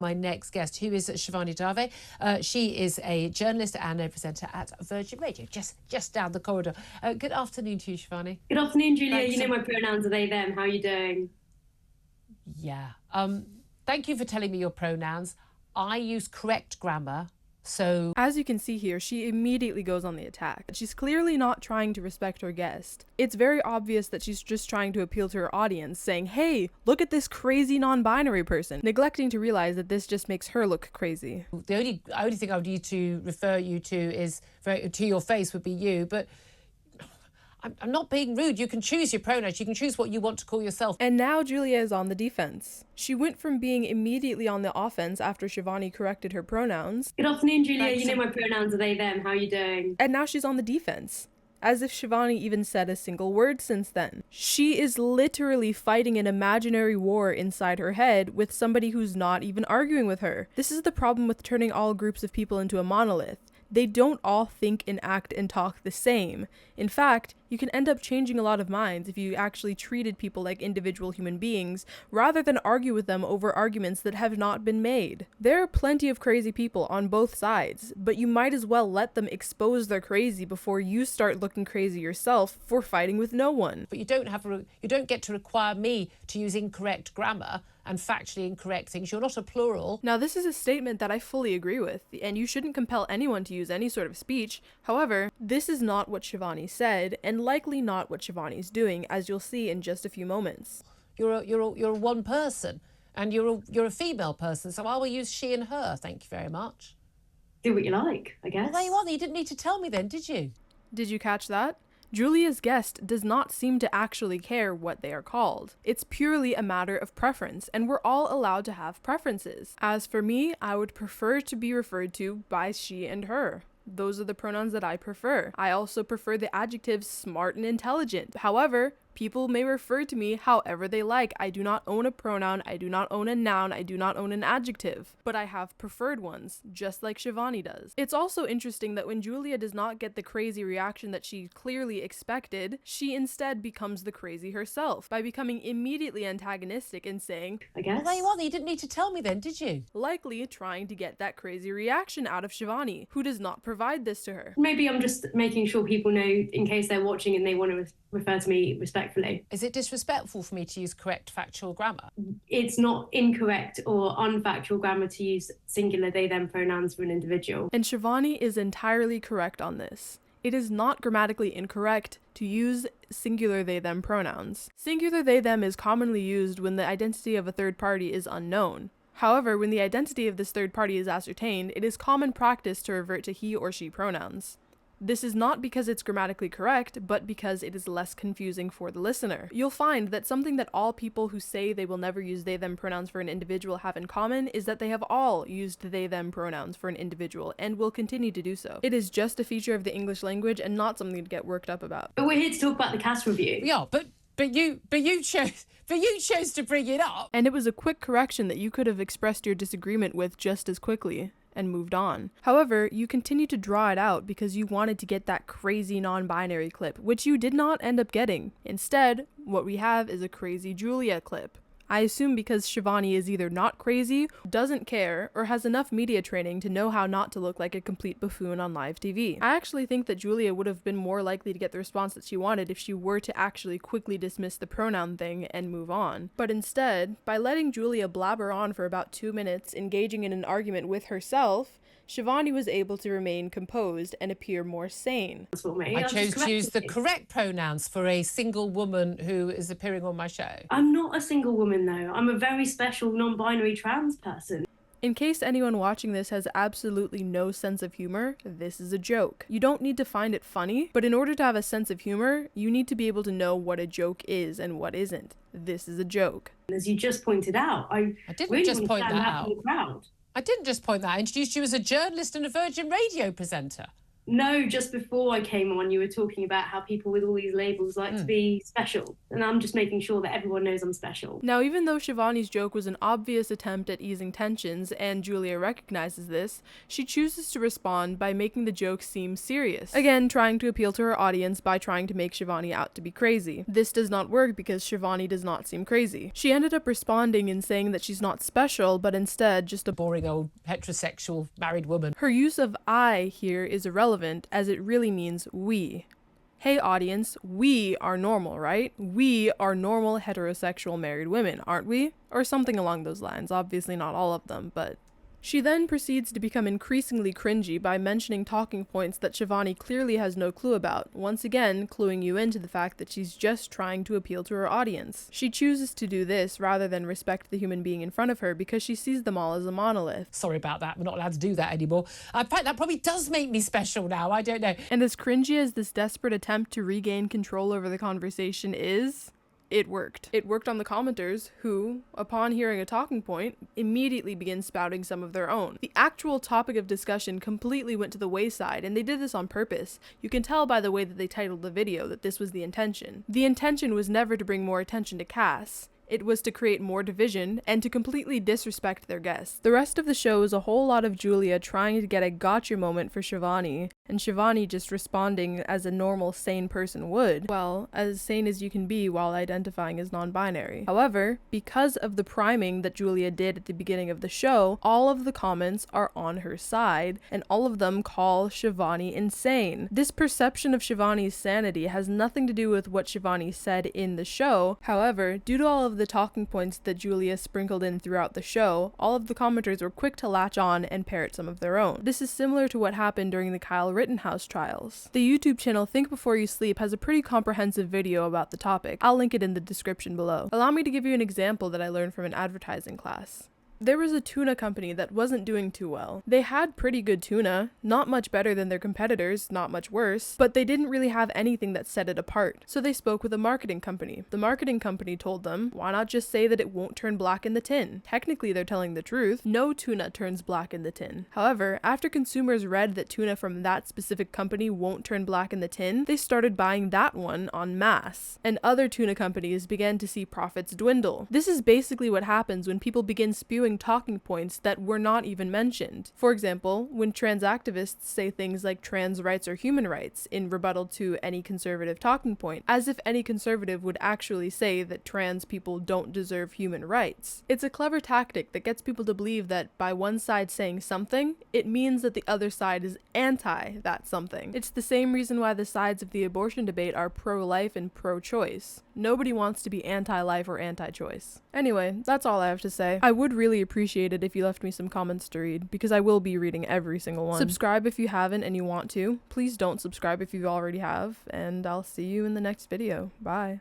My next guest, who is Shivani Dave. She is a journalist and a presenter at Virgin Radio, just down the corridor. Good afternoon to you, Shivani. Good afternoon, Julia. Thanks. You know my pronouns are they, them. How are you doing? Yeah. Thank you for telling me your pronouns. I use correct grammar. So, as you can see here, she immediately goes on the attack. She's clearly not trying to respect her guest. It's very obvious that she's just trying to appeal to her audience, saying, hey, look at this crazy non-binary person, neglecting to realize that this just makes her look crazy. The only thing I would need to refer you to is, to your face would be you, but I'm not being rude. You can choose your pronouns. You can choose what you want to call yourself. And now Julia is on the defense. She went from being immediately on the offense after Shivani corrected her pronouns. Good afternoon, Julia. Thanks. You know my pronouns are they, them. How are you doing? And now she's on the defense. As if Shivani even said a single word since then. She is literally fighting an imaginary war inside her head with somebody who's not even arguing with her. This is the problem with turning all groups of people into a monolith. They don't all think and act and talk the same. In fact, you can end up changing a lot of minds if you actually treated people like individual human beings, rather than argue with them over arguments that have not been made. There are plenty of crazy people on both sides, but you might as well let them expose their crazy before you start looking crazy yourself for fighting with no one. But you don't get to require me to use incorrect grammar and factually incorrect things. You're not a plural. Now, this is a statement that I fully agree with, and you shouldn't compel anyone to use any sort of speech. However, this is not what Shivani said, and likely not what Shivani's doing, as you'll see in just a few moments. You're a one person, and you're a female person, so I will use she and her. Thank you very much. Do what you like, I guess. Well, there you are. You didn't need to tell me then, did you? Did you catch that? Julia's guest does not seem to actually care what they are called. It's purely a matter of preference, and we're all allowed to have preferences. As for me, I would prefer to be referred to by she and her. Those are the pronouns that I prefer. I also prefer the adjectives smart and intelligent. However, people may refer to me however they like. I do not own a pronoun, I do not own a noun, I do not own an adjective. But I have preferred ones, just like Shivani does. It's also interesting that when Julia does not get the crazy reaction that she clearly expected, she instead becomes the crazy herself, by becoming immediately antagonistic and saying, I guess. Well, there you are. You didn't need to tell me then, did you? Likely trying to get that crazy reaction out of Shivani, who does not provide this to her. Maybe I'm just making sure people know in case they're watching and they want to refer to me respectfully. Is it disrespectful for me to use correct factual grammar? It's not incorrect or unfactual grammar to use singular they them pronouns for an individual. And Shivani is entirely correct on this. It is not grammatically incorrect to use singular they them pronouns. Singular they them is commonly used when the identity of a third party is unknown. However, when the identity of this third party is ascertained, it is common practice to revert to he or she pronouns. This is not because it's grammatically correct, but because it is less confusing for the listener. You'll find that something that all people who say they will never use they-them pronouns for an individual have in common is that they have all used they-them pronouns for an individual and will continue to do so. It is just a feature of the English language and not something to get worked up about. But we're here to talk about the cast review. Yeah, but you chose to bring it up. And it was a quick correction that you could have expressed your disagreement with just as quickly and moved on. However, you continue to draw it out because you wanted to get that crazy non-binary clip, which you did not end up getting. Instead, what we have is a crazy Julia clip. I assume because Shivani is either not crazy, doesn't care, or has enough media training to know how not to look like a complete buffoon on live TV. I actually think that Julia would have been more likely to get the response that she wanted if she were to actually quickly dismiss the pronoun thing and move on. But instead, by letting Julia blabber on for about 2 minutes, engaging in an argument with herself, Shivani was able to remain composed and appear more sane. I chose to use the correct pronouns for a single woman who is appearing on my show. I'm not a single woman though. I'm a very special non-binary trans person. In case anyone watching this has absolutely no sense of humor, this is a joke. You don't need to find it funny, but in order to have a sense of humor, you need to be able to know what a joke is and what isn't. This is a joke. As you just pointed out, I didn't really just point understand that out. from the crowd. I didn't just point that out. I introduced you as a journalist and a Virgin Radio presenter. No, just before I came on, you were talking about how people with all these labels like to be special. And I'm just making sure that everyone knows I'm special. Now, even though Shivani's joke was an obvious attempt at easing tensions, and Julia recognizes this, she chooses to respond by making the joke seem serious. Again, trying to appeal to her audience by trying to make Shivani out to be crazy. This does not work because Shivani does not seem crazy. She ended up responding and saying that she's not special, but instead just a boring old heterosexual married woman. Her use of I here is irrelevant, as it really means we. Hey audience, we are normal, right? We are normal heterosexual married women, aren't we? Or something along those lines. Obviously not all of them, but... She then proceeds to become increasingly cringy by mentioning talking points that Shivani clearly has no clue about, once again cluing you into the fact that she's just trying to appeal to her audience. She chooses to do this rather than respect the human being in front of her because she sees them all as a monolith. Sorry about that, we're not allowed to do that anymore. In fact, that probably does make me special now, I don't know. And as cringy as this desperate attempt to regain control over the conversation is... it worked. It worked on the commenters who, upon hearing a talking point, immediately begin spouting some of their own. The actual topic of discussion completely went to the wayside, and they did this on purpose. You can tell by the way that they titled the video that this was the intention. The intention was never to bring more attention to Cass. It was to create more division and to completely disrespect their guests. The rest of the show is a whole lot of Julia trying to get a gotcha moment for Shivani, and Shivani just responding as a normal, sane person would. Well, as sane as you can be while identifying as non-binary. However, because of the priming that Julia did at the beginning of the show, all of the comments are on her side, and all of them call Shivani insane. This perception of Shivani's sanity has nothing to do with what Shivani said in the show. However, due to all of the talking points that Julia sprinkled in throughout the show, all of the commenters were quick to latch on and parrot some of their own. This is similar to what happened during the Kyle Rittenhouse trials. The YouTube channel Think Before You Sleep has a pretty comprehensive video about the topic. I'll link it in the description below. Allow me to give you an example that I learned from an advertising class. There was a tuna company that wasn't doing too well. They had pretty good tuna, not much better than their competitors, not much worse, but they didn't really have anything that set it apart. So they spoke with a marketing company. The marketing company told them, why not just say that it won't turn black in the tin? Technically, they're telling the truth. No tuna turns black in the tin. However, after consumers read that tuna from that specific company won't turn black in the tin, they started buying that one en masse. And other tuna companies began to see profits dwindle. This is basically what happens when people begin spewing talking points that were not even mentioned. For example, when trans activists say things like trans rights or human rights in rebuttal to any conservative talking point, as if any conservative would actually say that trans people don't deserve human rights. It's a clever tactic that gets people to believe that by one side saying something, it means that the other side is anti that something. It's the same reason why the sides of the abortion debate are pro-life and pro-choice. Nobody wants to be anti-life or anti-choice. Anyway, that's all I have to say. I would really appreciate it if you left me some comments to read, because I will be reading every single one. Subscribe if you haven't and you want to. Please don't subscribe if you already have, and I'll see you in the next video. Bye.